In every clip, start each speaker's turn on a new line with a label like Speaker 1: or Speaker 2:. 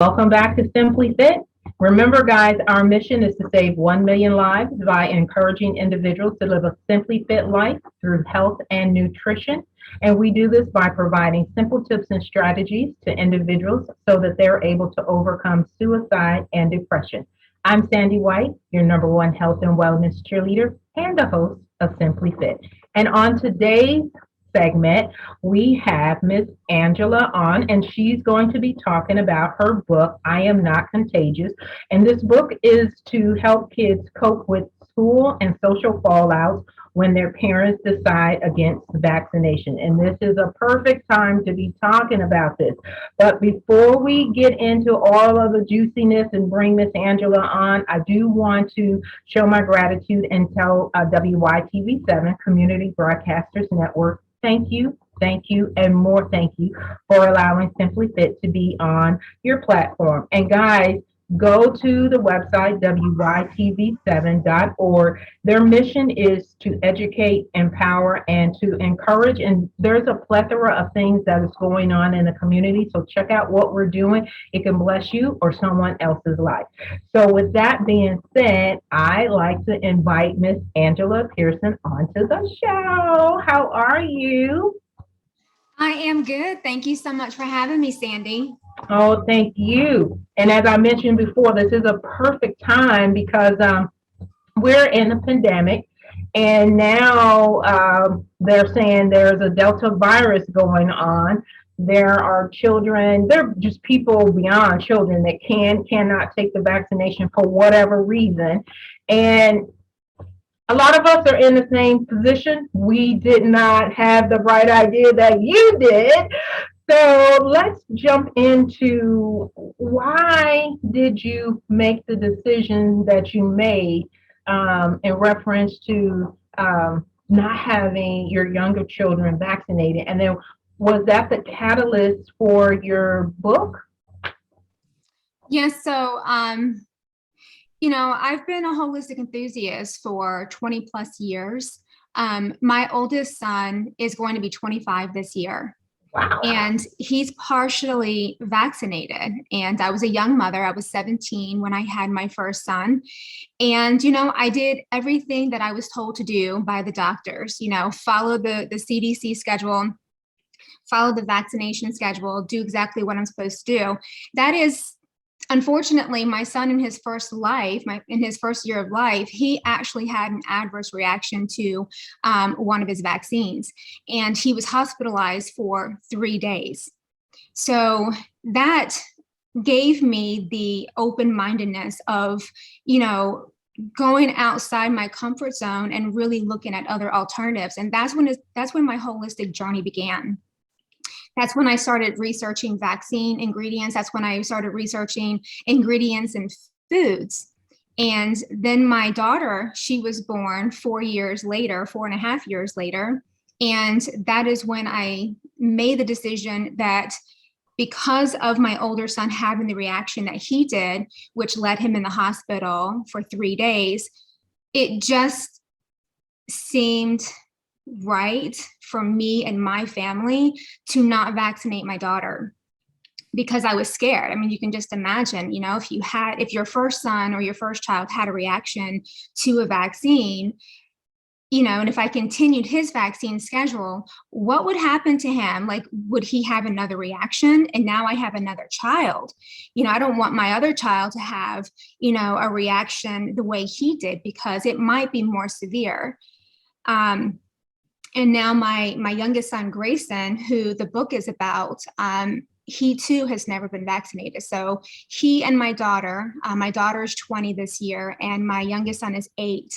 Speaker 1: Welcome back to Simply Fit. Remember, guys, our mission is to save 1 million lives by encouraging individuals to live a simply fit life through health and nutrition. And we do this by providing simple tips and strategies to individuals so that they're able to overcome suicide and depression. I'm Sandy White, your number one health and wellness cheerleader and the host of Simply Fit. And on today's segment, we have Miss Angela on, and she's going to be talking about her book, I Am Not Contagious. And this book is to help kids cope with school and social fallouts when their parents decide against vaccination. And this is a perfect time to be talking about this. But before we get into all of the juiciness and bring Miss Angela on, I do want to show my gratitude and tell WYTV7 Community Broadcasters Network thank you, and more thank you for allowing Simply Fit to be on your platform. And guys, go to the website, WYTV7.org. Their mission is to educate, empower, and to encourage. And there's a plethora of things that is going on in the community. So check out what we're doing. It can bless you or someone else's life. So with that being said, I like to invite Miss Angela Pearson onto the show. How are you?
Speaker 2: I am good. Thank you so much for having me, Sandy.
Speaker 1: Oh, thank you. And as I mentioned before, this is a perfect time because we're in a pandemic, and now they're saying there's a Delta virus going on. There are children, there are just people beyond children that cannot take the vaccination for whatever reason. And a lot of us are in the same position. We did not have the right idea that you did. So let's jump into why did you make the decision that you made in reference to not having your younger children vaccinated? And then was that the catalyst for your book?
Speaker 2: Yes, I've been a holistic enthusiast for 20 plus years. My oldest son is going to be 25 this year.
Speaker 1: Wow.
Speaker 2: And he's partially vaccinated. And I was a young mother. I was 17 when I had my first son. And, I did everything that I was told to do by the doctors, follow the CDC schedule, follow the vaccination schedule, do exactly what I'm supposed to do. That is, unfortunately, my son in his first year of life, he actually had an adverse reaction to one of his vaccines, and he was hospitalized for 3 days. So that gave me the open-mindedness of, going outside my comfort zone and really looking at other alternatives. And that's when my holistic journey began. That's when I started researching vaccine ingredients. That's when I started researching ingredients in foods. And then my daughter, she was born 4.5 years later. And that is when I made the decision that because of my older son having the reaction that he did, which led him in the hospital for 3 days, it just seemed right for me and my family to not vaccinate my daughter because I was scared. I mean, you can just imagine, if your first son or your first child had a reaction to a vaccine, and if I continued his vaccine schedule, what would happen to him? Like, would he have another reaction? And now I have another child. I don't want my other child to have, a reaction the way he did because it might be more severe. And now my youngest son, Grayson, who the book is about, he too has never been vaccinated. So he and my daughter is 20 this year, and my youngest son is 8.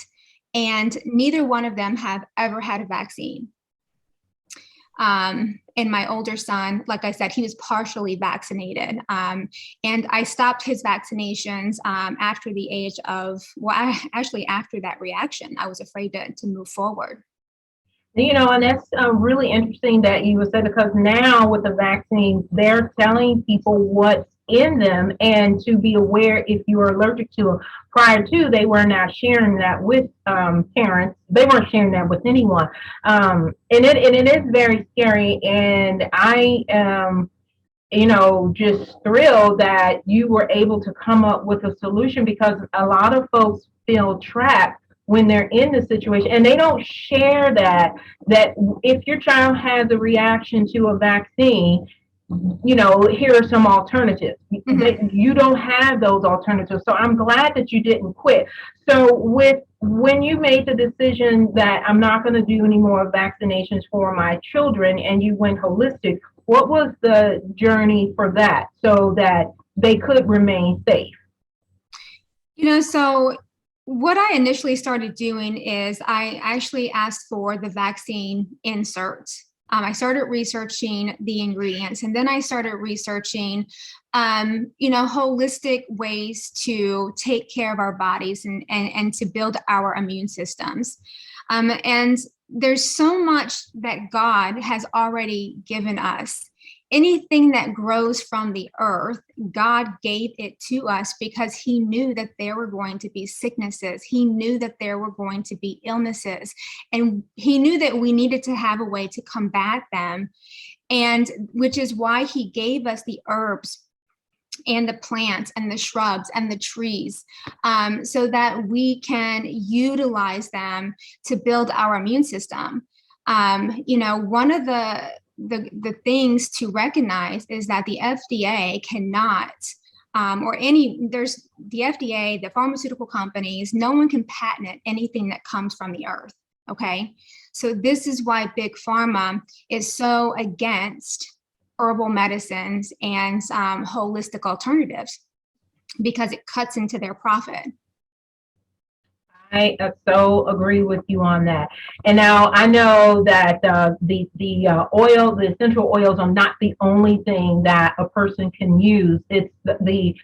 Speaker 2: And neither one of them have ever had a vaccine. And my older son, like I said, he was partially vaccinated. And I stopped his vaccinations after the age of, after that reaction. I was afraid to move forward.
Speaker 1: And that's really interesting that you would say, because now with the vaccines, they're telling people what's in them and to be aware if you are allergic to them. Prior to, they were not sharing that with parents. They weren't sharing that with anyone. And it is very scary. And I just thrilled that you were able to come up with a solution, because a lot of folks feel trapped when they're in the situation and they don't share that if your child has a reaction to a vaccine, here are some alternatives.
Speaker 2: Mhm.
Speaker 1: You don't have those alternatives. So I'm glad that you didn't quit. So when you made the decision that I'm not going to do any more vaccinations for my children and you went holistic, what was the journey for that so that they could remain safe?
Speaker 2: So what I initially started doing is I actually asked for the vaccine insert. I started researching the ingredients, and then I started researching, holistic ways to take care of our bodies and to build our immune systems. And there's so much that God has already given us. Anything that grows from the earth, God gave it to us because He knew that there were going to be sicknesses. He knew that there were going to be illnesses. And He knew that we needed to have a way to combat them. And which is why He gave us the herbs and the plants and the shrubs and the trees, so that we can utilize them to build our immune system. One of the things to recognize is that the FDA cannot, there's the FDA, the pharmaceutical companies, no one can patent anything that comes from the earth. Okay. So this is why Big Pharma is so against herbal medicines and holistic alternatives, because it cuts into their profit.
Speaker 1: I so agree with you on that. And now I know that the essential oils are not the only thing that a person can use. It's the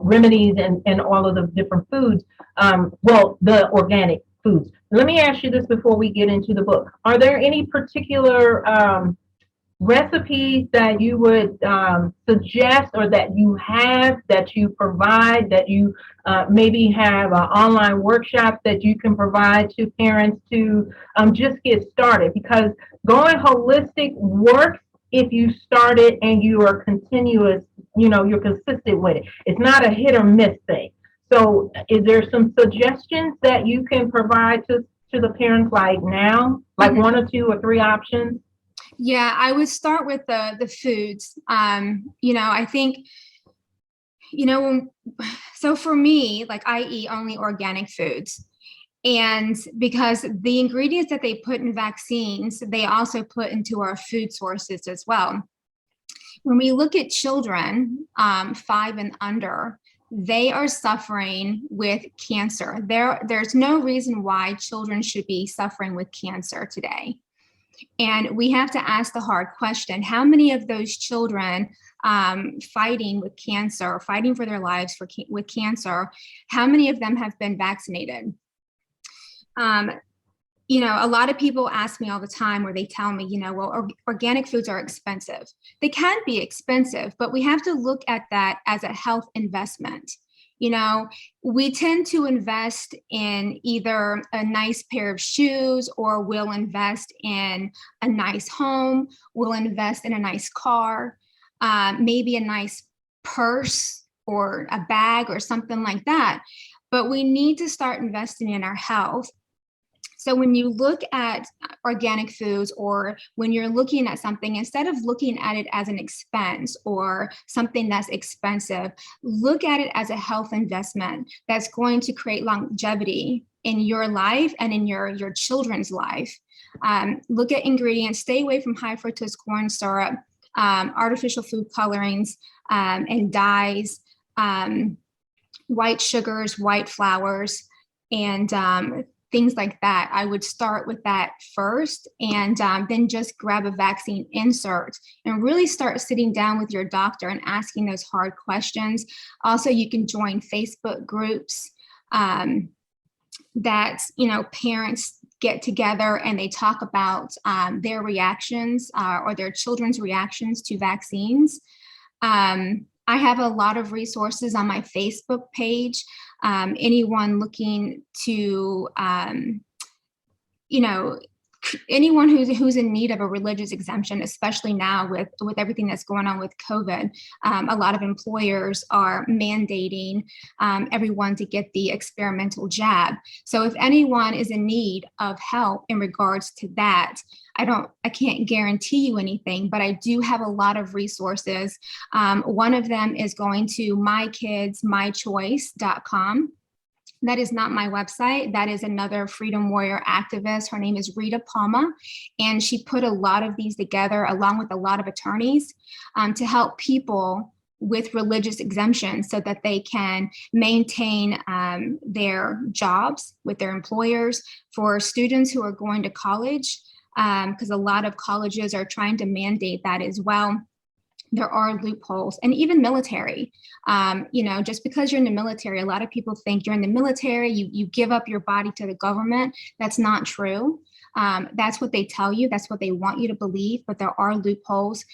Speaker 1: remedies and all of the different foods. The organic foods. Let me ask you this before we get into the book. Are there any particular recipes that you would suggest, or that you have, that you provide, that you maybe have online workshops that you can provide to parents to just get started? Because going holistic works if you start it and you are continuous, you're consistent with it. It's not a hit or miss thing. So is there some suggestions that you can provide to the parents, like now, like
Speaker 2: Mhm.
Speaker 1: one or two or three options?
Speaker 2: Yeah, I would start with the foods. I think, so for me, like I eat only organic foods. And because the ingredients that they put in vaccines, they also put into our food sources as well. When we look at children 5 and under, they are suffering with cancer. There's no reason why children should be suffering with cancer today. And we have to ask the hard question: how many of those children fighting with cancer, fighting for their lives with cancer, how many of them have been vaccinated? Um, a lot of people ask me all the time, where they tell me, well, organic foods are expensive. They can be expensive, but we have to look at that as a health investment. We tend to invest in either a nice pair of shoes, or we'll invest in a nice home, we'll invest in a nice car, maybe a nice purse or a bag or something like that. But we need to start investing in our health. So when you look at organic foods, or when you're looking at something, instead of looking at it as an expense or something that's expensive, look at it as a health investment that's going to create longevity in your life and in your children's life. Look at ingredients, stay away from high fructose corn syrup, artificial food colorings, and dyes, white sugars, white flours, and things like that. I would start with that first, and then just grab a vaccine insert and really start sitting down with your doctor and asking those hard questions. Also, you can join Facebook groups that parents get together and they talk about their reactions or their children's reactions to vaccines. I have a lot of resources on my Facebook page. Anyone looking to, anyone who's in need of a religious exemption, especially now with everything that's going on with COVID, a lot of employers are mandating everyone to get the experimental jab. So if anyone is in need of help in regards to that, I can't guarantee you anything, but I do have a lot of resources. One of them is going to mykidsmychoice.com. That is not my website. That is another freedom warrior activist. Her name is Rita Palma, and she put a lot of these together along with a lot of attorneys to help people with religious exemptions so that they can maintain their jobs with their employers. For students who are going to college, because a lot of colleges are trying to mandate that as well. There are loopholes, and even military. Just because you're in the military, a lot of people think you're in the military, you give up your body to the government. That's not true. That's what they tell you. That's what they want you to believe. But there are loopholes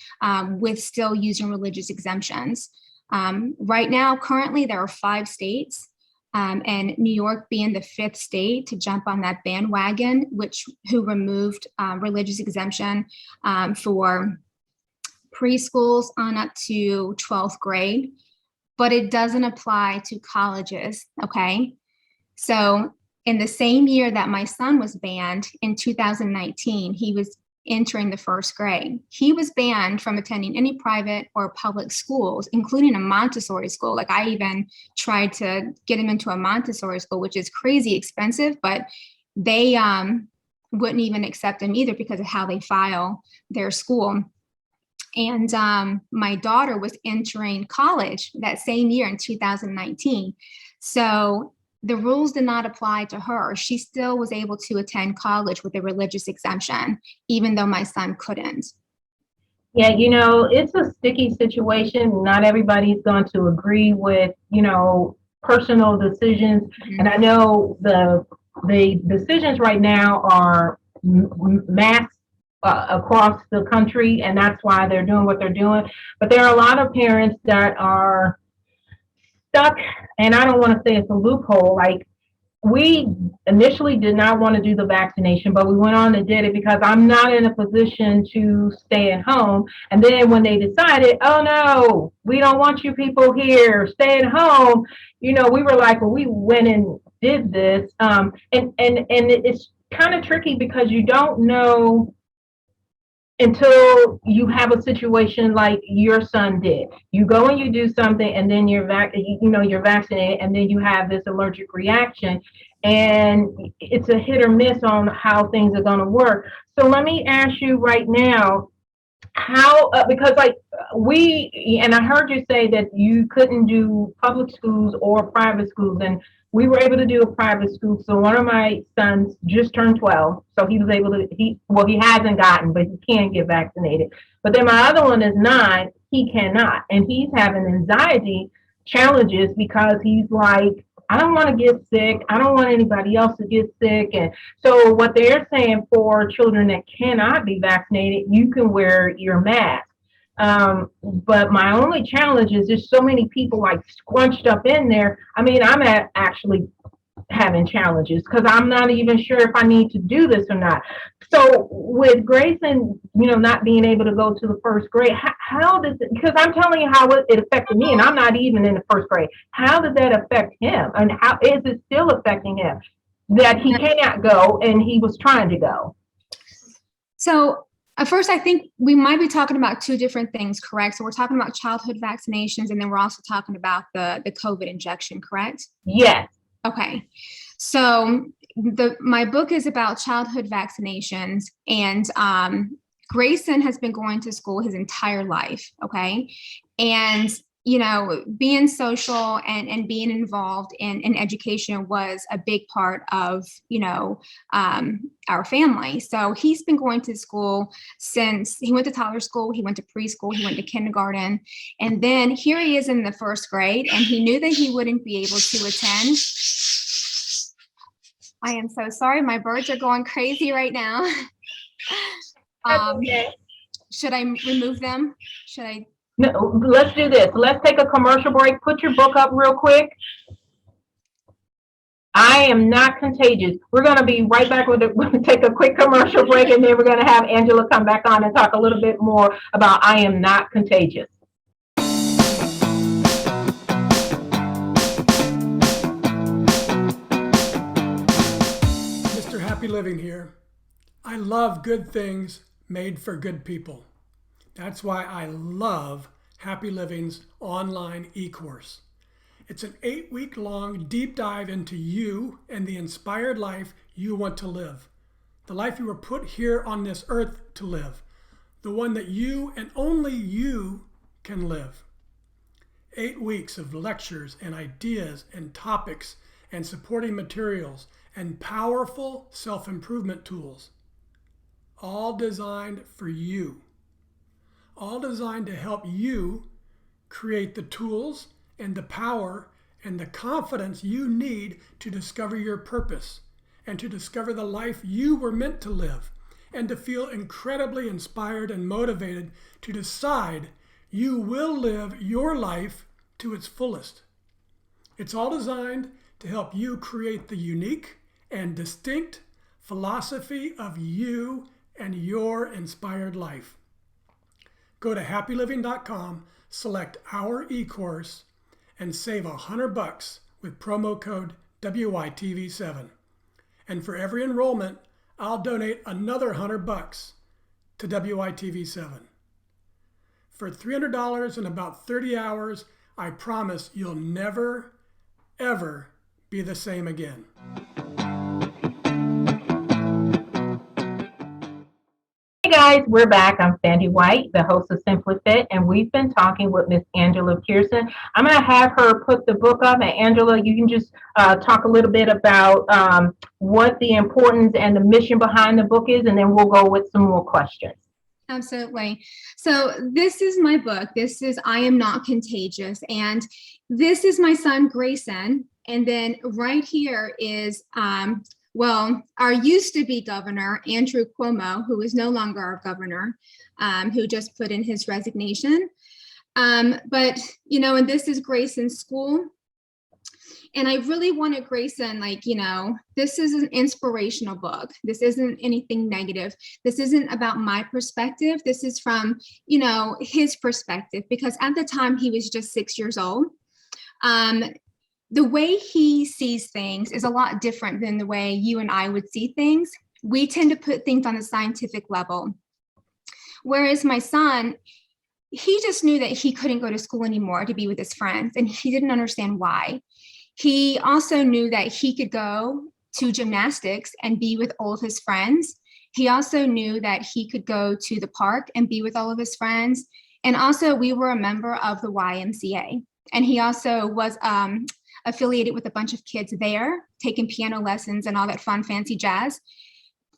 Speaker 2: with still using religious exemptions. Right now, currently, there are 5 states, and New York being the 5th state to jump on that bandwagon, who removed religious exemption for preschools on up to 12th grade, but it doesn't apply to colleges, okay? So in the same year that my son was banned in 2019, he was entering the 1st grade. He was banned from attending any private or public schools, including a Montessori school. Like, I even tried to get him into a Montessori school, which is crazy expensive, but they wouldn't even accept him either because of how they file their school. And my daughter was entering college that same year in 2019. So the rules did not apply to her. She still was able to attend college with a religious exemption, even though my son couldn't.
Speaker 1: Yeah, it's a sticky situation. Not everybody's going to agree with, personal decisions.
Speaker 2: Mm-hmm.
Speaker 1: And I know the decisions right now are mass across the country, and that's why they're doing what they're doing. But there are a lot of parents that are stuck, and I don't want to say it's a loophole. Like, we initially did not want to do the vaccination, but we went on and did it because I'm not in a position to stay at home. And then when they decided, oh no, we don't want you people here, stay at home, we were like, well, we went and did this. And it's kind of tricky because you don't know until you have a situation like your son did. You go and you do something, and then you're vaccinated, and then you have this allergic reaction, and it's a hit or miss on how things are going to work. So let me ask you right now, how because I heard you say that you couldn't do public schools or private schools, and we were able to do a private school. So one of my sons just turned 12, so he was able to, he hasn't gotten, but he can get vaccinated. But then my other one is 9, he cannot. And he's having anxiety challenges because he's like, I don't want to get sick. I don't want anybody else to get sick. And so what they're saying for children that cannot be vaccinated, you can wear your mask. But my only challenge is there's so many people like scrunched up in there. I mean, I'm actually having challenges because I'm not even sure if I need to do this or not. So with Grayson, not being able to go to the 1st grade, how does it, because I'm telling you how it affected me, and I'm not even in the 1st grade. How did that affect him? And how is it still affecting him that he cannot go and he was trying to go?
Speaker 2: So at first, I think we might be talking about 2 different things, correct? So we're talking about childhood vaccinations, and then we're also talking about the COVID injection, correct?
Speaker 1: Yes.
Speaker 2: Okay. So my book is about childhood vaccinations, and Grayson has been going to school his entire life, okay? And being social and being involved in education was a big part of, our family. So he's been going to school since he went to toddler school, he went to preschool, he went to kindergarten, and then here he is in the 1st grade, and he knew that he wouldn't be able to attend. I am so sorry. My birds are going crazy right now.
Speaker 1: Okay.
Speaker 2: Should I remove them? Should I?
Speaker 1: No, let's do this. Let's take a commercial break. Put your book up real quick. I am not contagious. We're going to be right back with it. We'll take a quick commercial break, and then we're going to have Angela come back on and talk a little bit more about I am not contagious.
Speaker 3: Mr. Happy Living here. I love good things made for good people. That's why I love Happy Living's online e-course. It's an 8-week-long deep dive into you and the inspired life you want to live. The life you were put here on this earth to live. The one that you and only you can live. 8 weeks of lectures and ideas and topics and supporting materials and powerful self-improvement tools. All designed for you. All designed to help you create the tools and the power and the confidence you need to discover your purpose and to discover the life you were meant to live and to feel incredibly inspired and motivated to decide you will live your life to its fullest. It's all designed to help you create the unique and distinct philosophy of you and your inspired life. Go to happyliving.com, select our e-course, and save $100 with promo code WYTV7. And for every enrollment, I'll donate another $100 to WYTV7. For $300 and about 30 hours, I promise you'll never, ever be the same again.
Speaker 1: Hey guys, we're back. I'm Sandy White, the host of Simply Fit, and we've been talking with Miss Angela Pearson. I'm going to have her put the book up, and Angela, you can just talk a little bit about what the importance and the mission behind the book is, and then we'll go with some more questions.
Speaker 2: Absolutely. So this is my book. This is I Am Not Contagious. And this is my son, Grayson. And then right here is, our used to be governor, Andrew Cuomo, who is no longer our governor, who just put in his resignation. And this is Grayson's school. And I really wanted Grayson, this is an inspirational book. This isn't anything negative. This isn't about my perspective. This is from, his perspective, because at the time he was just 6 years old. The way he sees things is a lot different than the way you and I would see things. We tend to put things on a scientific level. Whereas my son, he just knew that he couldn't go to school anymore to be with his friends, and he didn't understand why. He also knew that he could go to gymnastics and be with all of his friends. He also knew that he could go to the park and be with all of his friends. And also we were a member of the YMCA. And he also was affiliated with a bunch of kids there, taking piano lessons and all that fun, fancy jazz.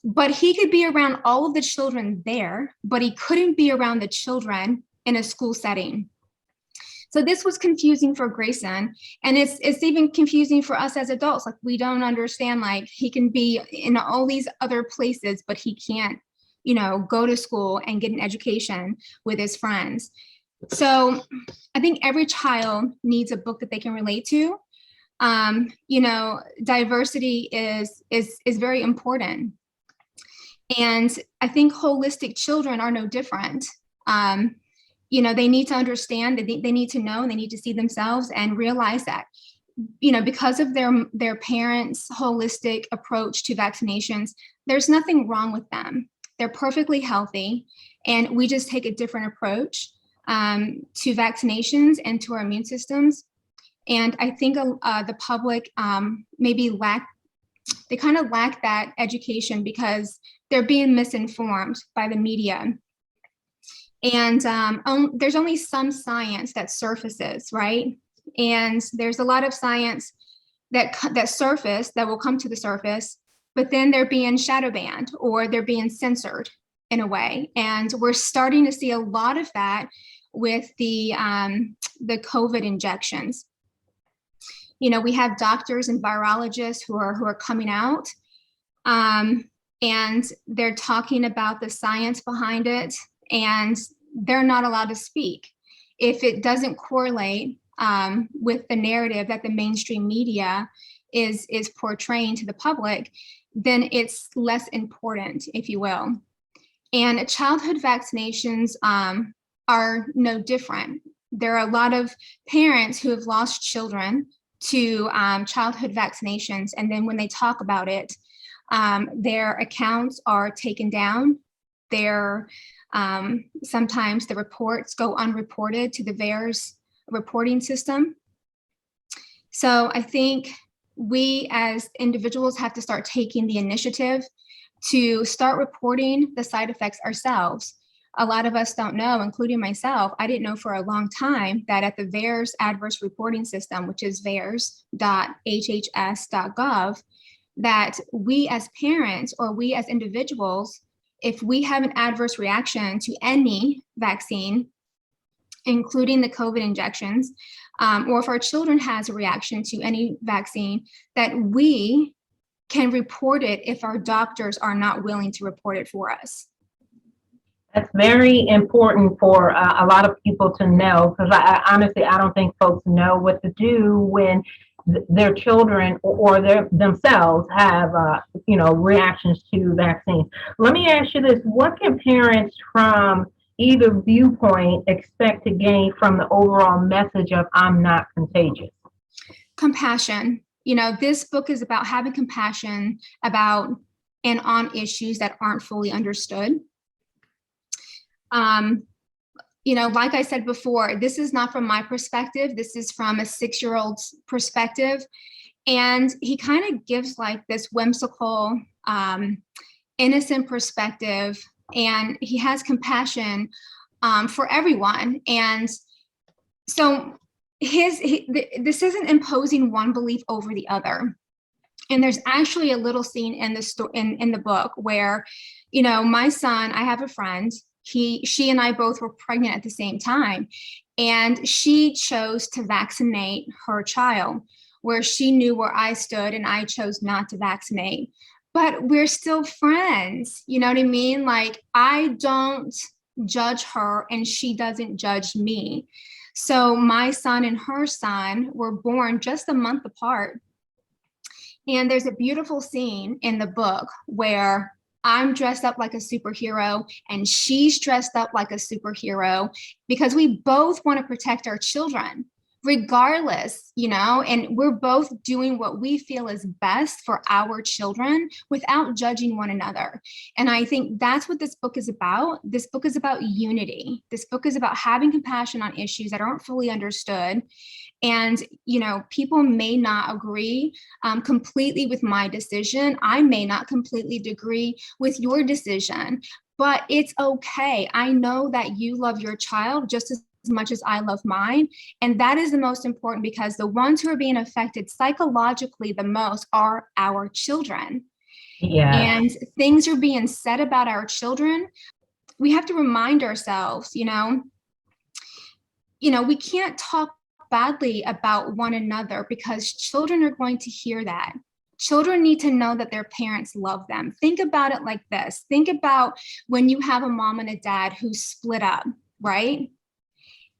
Speaker 2: But he could be around all of the children there, but he couldn't be around the children in a school setting. So this was confusing for Grayson, and it's even confusing for us as adults. We don't understand, he can be in all these other places, but he can't, go to school and get an education with his friends. So I think every child needs a book that they can relate to. Diversity is very important. And I think holistic children are no different. They need to understand, they need to know, and they need to see themselves and realize that, because of their parents' holistic approach to vaccinations, there's nothing wrong with them. They're perfectly healthy, and we just take a different approach to vaccinations and to our immune systems. And I think the public maybe lack that education because they're being misinformed by the media. And there's only some science that surfaces, right? And there's a lot of science that surface, that will come to the surface, but then they're being shadow banned or they're being censored in a way. And we're starting to see a lot of that with the COVID injections. We have doctors and virologists who are coming out, and they're talking about the science behind it, and they're not allowed to speak if it doesn't correlate with the narrative that the mainstream media is portraying to the public, then it's less important, if you will. And childhood vaccinations are no different. There are a lot of parents who have lost children to childhood vaccinations, and then when they talk about it, their accounts are taken down. Sometimes the reports go unreported to the VAERS reporting system. So I think we as individuals have to start taking the initiative to start reporting the side effects ourselves. A lot of us don't know, including myself. I didn't know for a long time that at the VAERS adverse reporting system, which is vaers.hhs.gov, that we as parents or we as individuals, if we have an adverse reaction to any vaccine, including the COVID injections, or if our children has a reaction to any vaccine, that we can report it if our doctors are not willing to report it for us.
Speaker 1: That's very important for a lot of people to know, because I honestly, I don't think folks know what to do when their children or themselves have, reactions to vaccines. Let me ask you this. What can parents from either viewpoint expect to gain from the overall message of I'm Not Contagious?
Speaker 2: Compassion. This book is about having compassion about and on issues that aren't fully understood. Like I said before, this is not from my perspective. This is from a 6-year-old's perspective. And he kind of gives like this whimsical, innocent perspective, and he has compassion for everyone. And so this isn't imposing one belief over the other. And there's actually a little scene in the book where, my son, I have a friend, she and I both were pregnant at the same time, and she chose to vaccinate her child, where she knew where I stood and I chose not to vaccinate. But we're still friends. You know what I mean? Like, I don't judge her and she doesn't judge me. So my son and her son were born just a month apart. And there's a beautiful scene in the book where I'm dressed up like a superhero and she's dressed up like a superhero, because we both want to protect our children regardless, and we're both doing what we feel is best for our children without judging one another. And I think that's what this book is about. This book is about unity. This book is about having compassion on issues that aren't fully understood. And, people may not agree completely with my decision. I may not completely agree with your decision, but it's okay. I know that you love your child just as much as I love mine. And that is the most important, because the ones who are being affected psychologically the most are our children. Yeah. And things are being said about our children. We have to remind ourselves, we can't talk badly about one another, because children are going to hear that. Children need to know that their parents love them. Think about it like this. Think about when you have a mom and a dad who split up, right?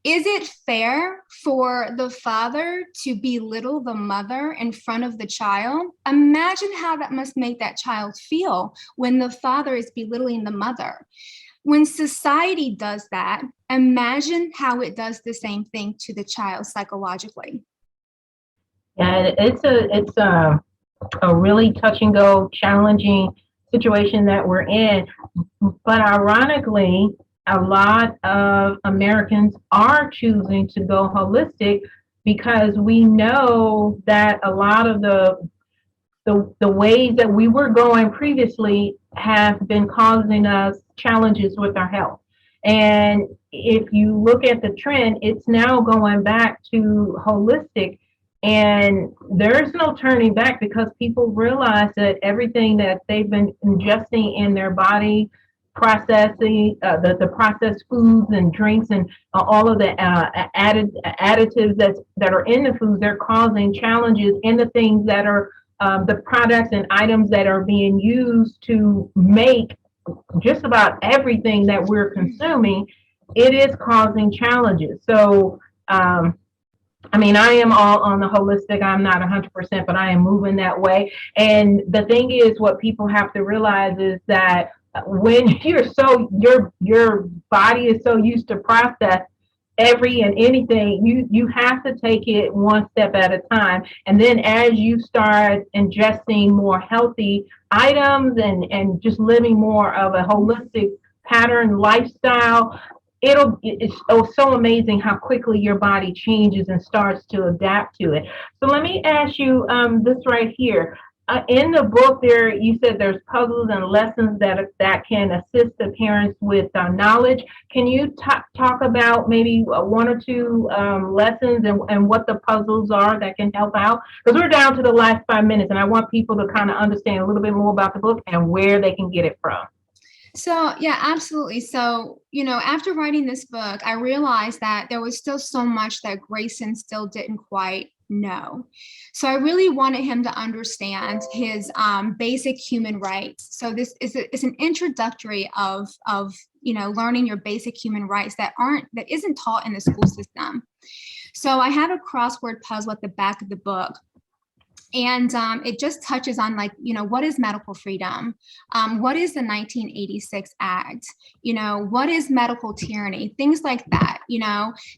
Speaker 2: Is it fair for the father to belittle the mother in front of the child? Imagine how that must make that child feel when the father is belittling the mother. When society does that, imagine how it does the same thing to the child psychologically.
Speaker 1: Yeah, it's a really touch and go, challenging situation that we're in. But ironically, a lot of Americans are choosing to go holistic, because we know that a lot of the ways that we were going previously have been causing us challenges with our health. And if you look at the trend, it's now going back to holistic, and there's no turning back, because people realize that everything that they've been ingesting in their body, processing the processed foods and drinks and all of the additives that are in the foods, they're causing challenges in the things that are the products and items that are being used to make just about everything that we're consuming. It is causing challenges. So I mean, I am all on the holistic. I'm not 100%, but I am moving that way. And the thing is, what people have to realize is that when your body is so used to process every and anything, you have to take it one step at a time. And then as you start ingesting more healthy items and just living more of a holistic pattern lifestyle, it's so amazing how quickly your body changes and starts to adapt to it. So let me ask you this right here. In the book, there you said there's puzzles and lessons that can assist the parents with knowledge. Can you talk about maybe one or two lessons and what the puzzles are that can help out? Because we're down to the last 5 minutes, and I want people to kind of understand a little bit more about the book and where they can get it from.
Speaker 2: So, yeah, absolutely. So, after writing this book, I realized that there was still so much that Grayson still didn't quite know. So I really wanted him to understand his basic human rights. So this is an introductory of learning your basic human rights that isn't taught in the school system. So I have a crossword puzzle at the back of the book. And it just touches on what is medical freedom? What is the 1986 Act? What is medical tyranny? Things like that.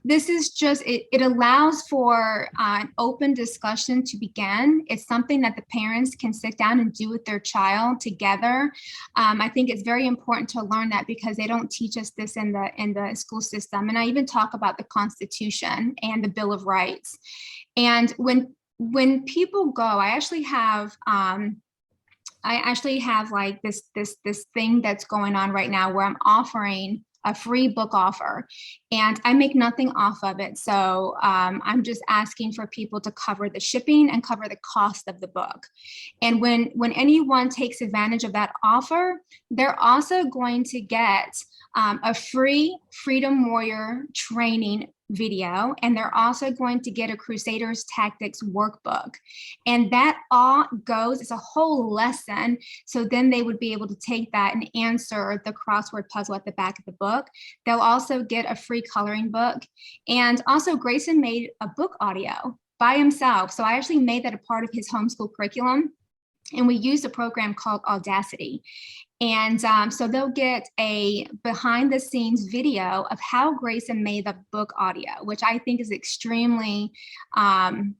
Speaker 2: This is just, it allows for an open discussion to begin. It's something that the parents can sit down and do with their child together. I think it's very important to learn that because they don't teach us this in the school system. And I even talk about the Constitution and the Bill of Rights. And when people go, I actually have like this thing that's going on right now where I'm offering a free book offer, and I make nothing off of it. So I'm just asking for people to cover the shipping and cover the cost of the book. And when anyone takes advantage of that offer, they're also going to get a free Freedom Warrior training video, and they're also going to get a Crusaders Tactics workbook. And that all goes, it's a whole lesson. So then they would be able to take that and answer the crossword puzzle at the back of the book. They'll also get a free coloring book. And also Grayson made a book audio by himself. So I actually made that a part of his homeschool curriculum. And we used a program called Audacity. And so they'll get a behind the scenes video of how Grayson made the book audio, which I think is extremely, I'm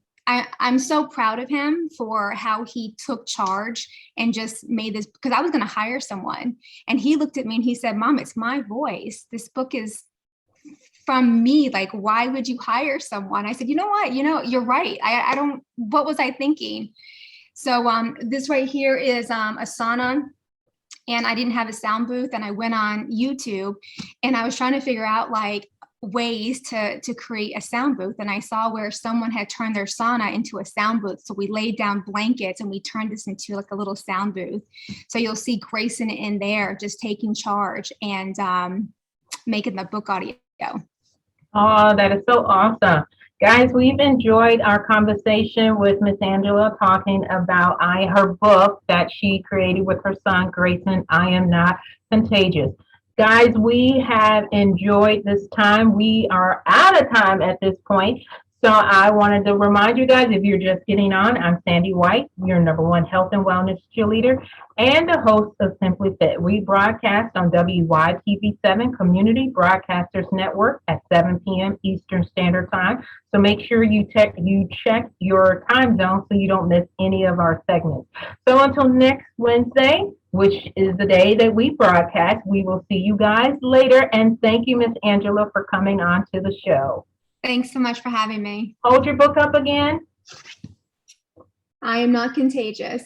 Speaker 2: so proud of him for how he took charge and just made this, because I was going to hire someone. And he looked at me and he said, "Mom, it's my voice. This book is from me. Like, why would you hire someone?" I said, "You know what? You're right. What was I thinking?" So this right here is a sauna. And I didn't have a sound booth, and I went on YouTube and I was trying to figure out ways to create a sound booth. And I saw where someone had turned their sauna into a sound booth. So we laid down blankets and we turned this into a little sound booth. So you'll see Grayson in there just taking charge and making the book audio.
Speaker 1: Oh, that is so awesome. Guys, we've enjoyed our conversation with Miss Angela talking about her book that she created with her son, Grayson, I Am Not Contagious. Guys, we have enjoyed this time. We are out of time at this point. So I wanted to remind you guys, if you're just getting on, I'm Sandy White, your #1 health and wellness cheerleader and the host of Simply Fit. We broadcast on WYTV7 Community Broadcasters Network at 7 p.m. Eastern Standard Time. So make sure you check your time zone so you don't miss any of our segments. So until next Wednesday, which is the day that we broadcast, we will see you guys later. And thank you, Miss Angela, for coming on to the show.
Speaker 2: Thanks so much for having me.
Speaker 1: Hold your book up again.
Speaker 2: I am not contagious.